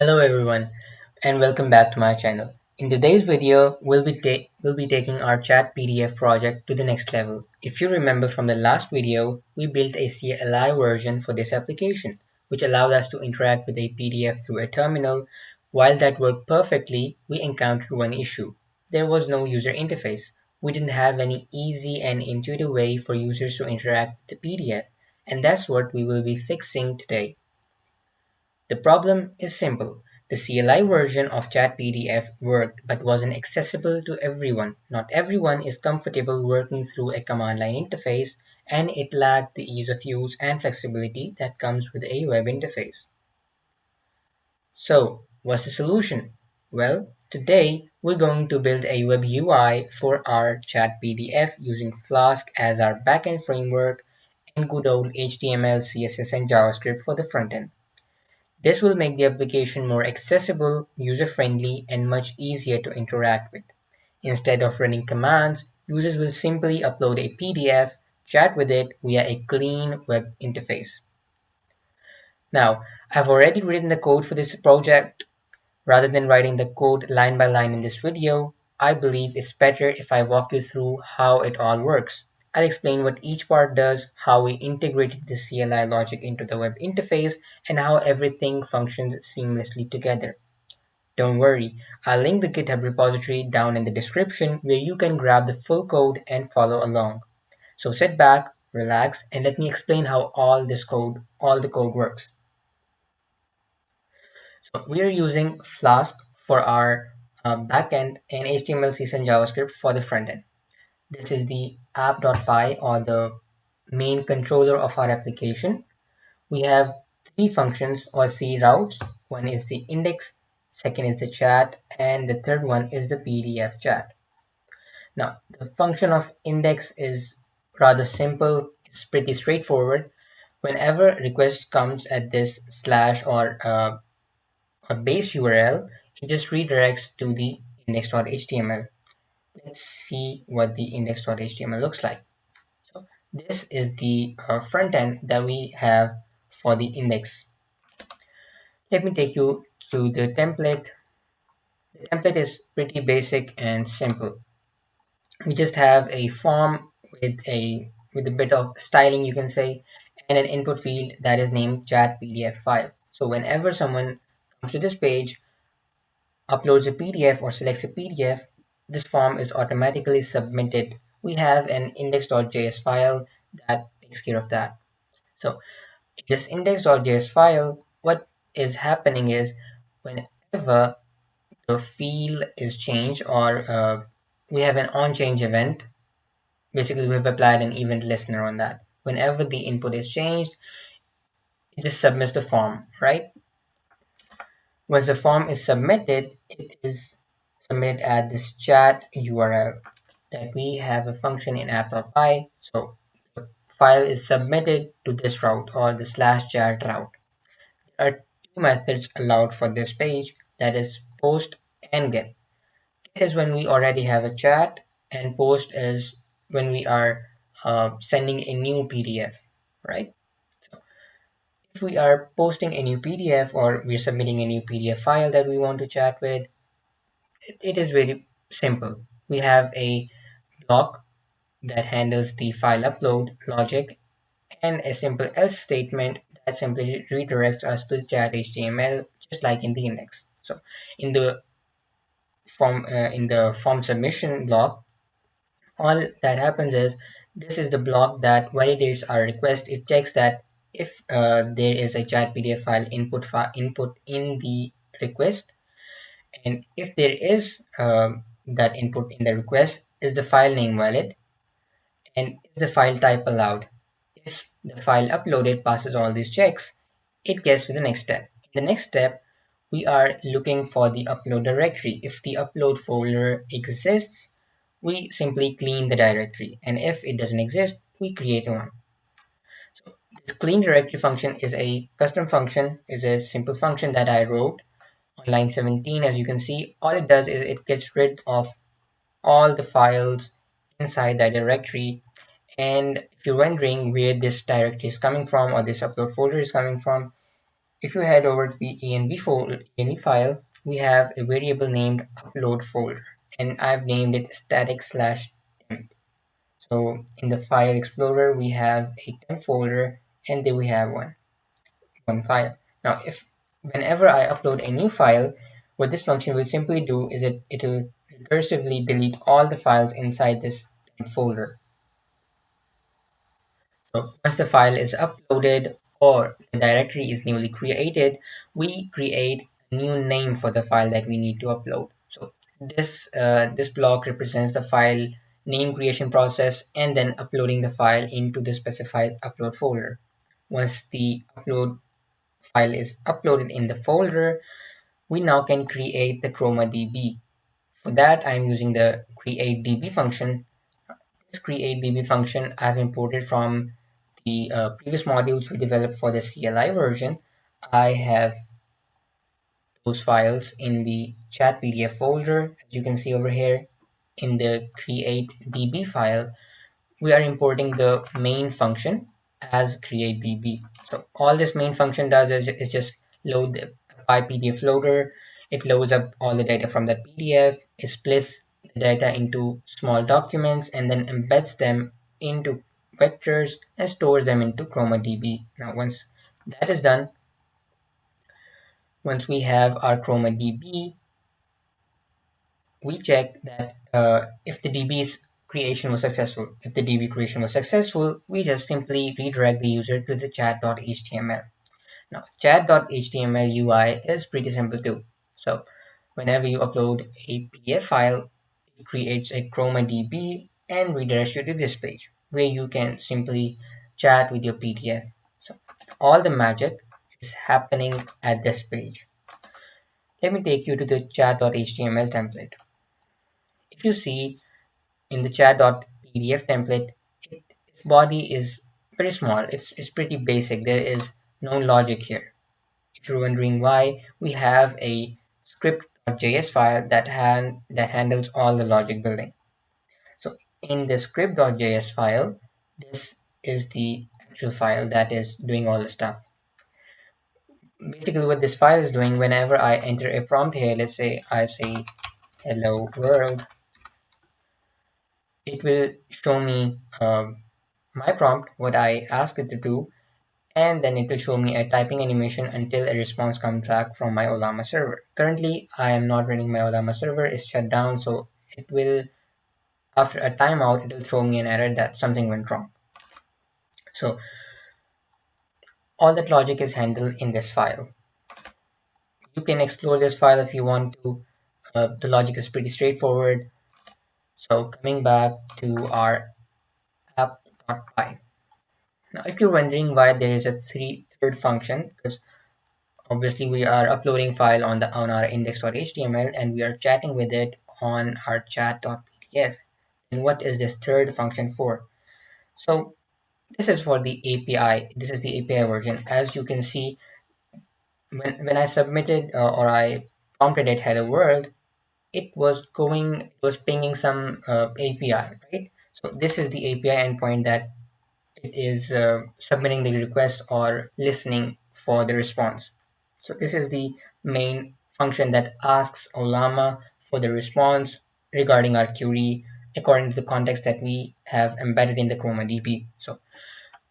Hello everyone and welcome back to my channel. In today's video, we'll be taking our chat PDF project to the next level. If you remember from the last video, we built a CLI version for this application, which allowed us to interact with a PDF through a terminal. While that worked perfectly, we encountered one issue. There was no user interface. We didn't have any easy and intuitive way for users to interact with the PDF, and that's what we will be fixing today. The problem is simple: the CLI version of ChatPDF worked but wasn't accessible to everyone. Not everyone is comfortable working through a command line interface, and it lacked the ease of use and flexibility that comes with a web interface. So, what's the solution? Well, today we're going to build a web UI for our ChatPDF using Flask as our backend framework and good old HTML, CSS, and JavaScript for the front end. This will make the application more accessible, user-friendly, and much easier to interact with. Instead of running commands, users will simply upload a PDF, chat with it via a clean web interface. Now, I've already written the code for this project. Rather than writing the code line by line in this video, I believe it's better if I walk you through how it all works. I'll explain what each part does, how we integrated the CLI logic into the web interface, and how everything functions seamlessly together. Don't worry, I'll link the GitHub repository down in the description where you can grab the full code and follow along. So sit back, relax, and let me explain how all the code works. So we are using Flask for our backend and HTML, CSS, and JavaScript for the front end. This is the app.py or the main controller of our application. We have three functions or three routes. One is the index, second is the chat, and the third one is the PDF chat. Now, the function of index is rather simple. It's pretty straightforward. Whenever request comes at this slash or a base URL, it just redirects to the index.html. Let's see what the index.html looks like. So this is the front end that we have for the index. Let me take you to the template. The template is pretty basic and simple. We just have a form with a bit of styling, you can say, and an input field that is named chat PDF file. So whenever someone comes to this page, uploads a PDF or selects a PDF, this form is automatically submitted. We have an index.js file that takes care of that. So in this index.js file, what is happening is whenever the field is changed or we have an on-change event, basically we've applied an event listener on that. Whenever the input is changed, it just submits the form, right? Once the form is submitted, it is submitted at this chat URL that we have a function in app.py. So the file is submitted to this route or the slash chat route. There are two methods allowed for this page, that is post and get. Get is when we already have a chat, and post is when we are sending a new PDF, right? If we are posting a new PDF or we're submitting a new PDF file that we want to chat with, it is very simple. We have a block that handles the file upload logic and a simple else statement that simply redirects us to the chat HTML just like in the index. So in the form submission block, all that happens is this is the block that validates our request. It checks that if there is a chat PDF file input in the request, and if there is that input in the request, is the file name valid and is the file type allowed. If the file uploaded passes all these checks, it gets to the next step. In the next step, we are looking for the upload directory. If the upload folder exists, we simply clean the directory, and if it doesn't exist, we create one. So this clean directory function is a custom function, is a simple function that I wrote on line 17. As you can see, all it does is it gets rid of all the files inside that directory. And if you're wondering where this directory is coming from or this upload folder is coming from, If you head over to the env file, we have a variable named upload folder, and I've named it static/temp. So in the file explorer, we have a temp folder, and there we have one file. Now, if whenever I upload a new file, what this function will simply do is it'll recursively delete all the files inside this temp folder. So once the file is uploaded or the directory is newly created, we create a new name for the file that we need to upload. So this block represents the file name creation process and then uploading the file into the specified upload folder. Once the upload file is uploaded in the folder, we now can create the ChromaDB. For that, I'm using the createDB function. This createDB function I've imported from the previous modules we developed for the CLI version. I have those files in the ChatPDF folder. As you can see over here, in the createDB file, we are importing the main function as createDB. So all this main function does is just load the PyPDF loader. It loads up all the data from that PDF. It splits the data into small documents and then embeds them into vectors and stores them into ChromaDB. Now, once that is done, once we have our ChromaDB, we check that if the DB's creation was successful. If the DB creation was successful, we just simply redirect the user to the chat.html. Now, chat.html UI is pretty simple too. So whenever you upload a PDF file, it creates a ChromaDB and redirects you to this page where you can simply chat with your PDF. So all the magic is happening at this page. Let me take you to the chat.html template. If you see in the chat.pdf template, its body is very small. It's pretty basic. There is no logic here. If you're wondering why, we have a script.js file that handles all the logic building. So in the script.js file, this is the actual file that is doing all the stuff. Basically, what this file is doing, whenever I enter a prompt here, let's say I say hello world, it will show me my prompt, what I ask it to do, and then it will show me a typing animation until a response comes back from my Ollama server. Currently, I am not running my Ollama server, it's shut down, so it will, after a timeout, it will throw me an error that something went wrong. So all that logic is handled in this file. You can explore this file if you want to. The logic is pretty straightforward. So coming back to our app.py. Now, if you're wondering why there is a third function, because obviously we are uploading file on our index.html and we are chatting with it on our chat.pdf. And what is this third function for? So this is for the API. This is the API version. As you can see, when I submitted or I prompted it hello world, it was pinging some API, right? So this is the API endpoint that it is submitting the request or listening for the response. So this is the main function that asks Ollama for the response regarding our query according to the context that we have embedded in the ChromaDB. So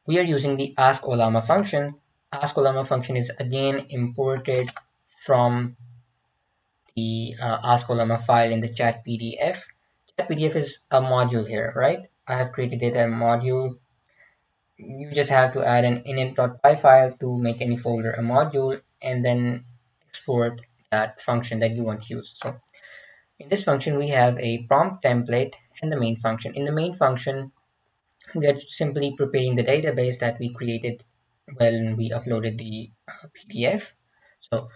we are using the ask Ollama function. Ask Ollama function is again imported from the ask Ollama file in the chat PDF. Chat PDF is a module here, right? I have created it a module. You just have to add an init.py file to make any folder a module and then export that function that you want to use. So in this function, we have a prompt template and the main function. In the main function, we are simply preparing the database that we created when we uploaded the PDF. So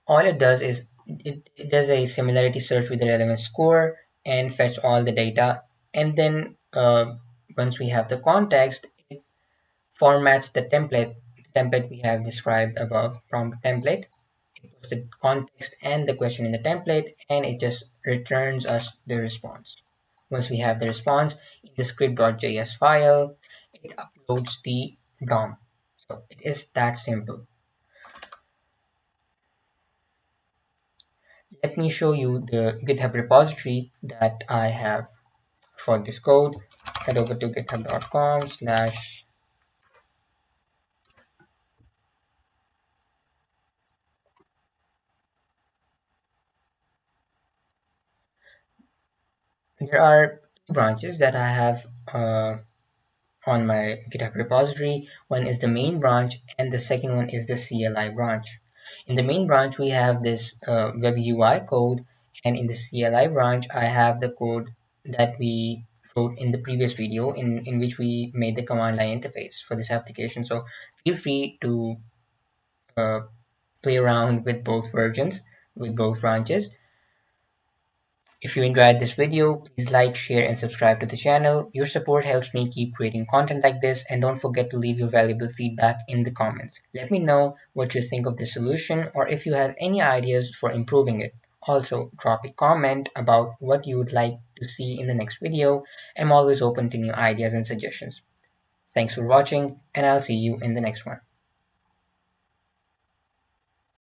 all it does is it does a similarity search with the relevant score and fetch all the data. And then once we have the context, it formats the template we have described above, prompt template. It puts the context and the question in the template, and it just returns us the response. Once we have the response in the script.js file, it uploads the DOM. So it is that simple. Let me show you the GitHub repository that I have for this code. Head over to github.com slash. There are two branches that I have on my GitHub repository. One is the main branch, and the second one is the CLI branch. In the main branch, we have this web UI code, and in the CLI branch, I have the code that we wrote in the previous video, in which we made the command line interface for this application. So feel free to uh, play around with both versions, with both branches. If you enjoyed this video, please like, share, and subscribe to the channel. Your support helps me keep creating content like this, and don't forget to leave your valuable feedback in the comments. Let me know what you think of the solution or if you have any ideas for improving it. Also, drop a comment about what you would like to see in the next video. I'm always open to new ideas and suggestions. Thanks for watching, and I'll see you in the next one.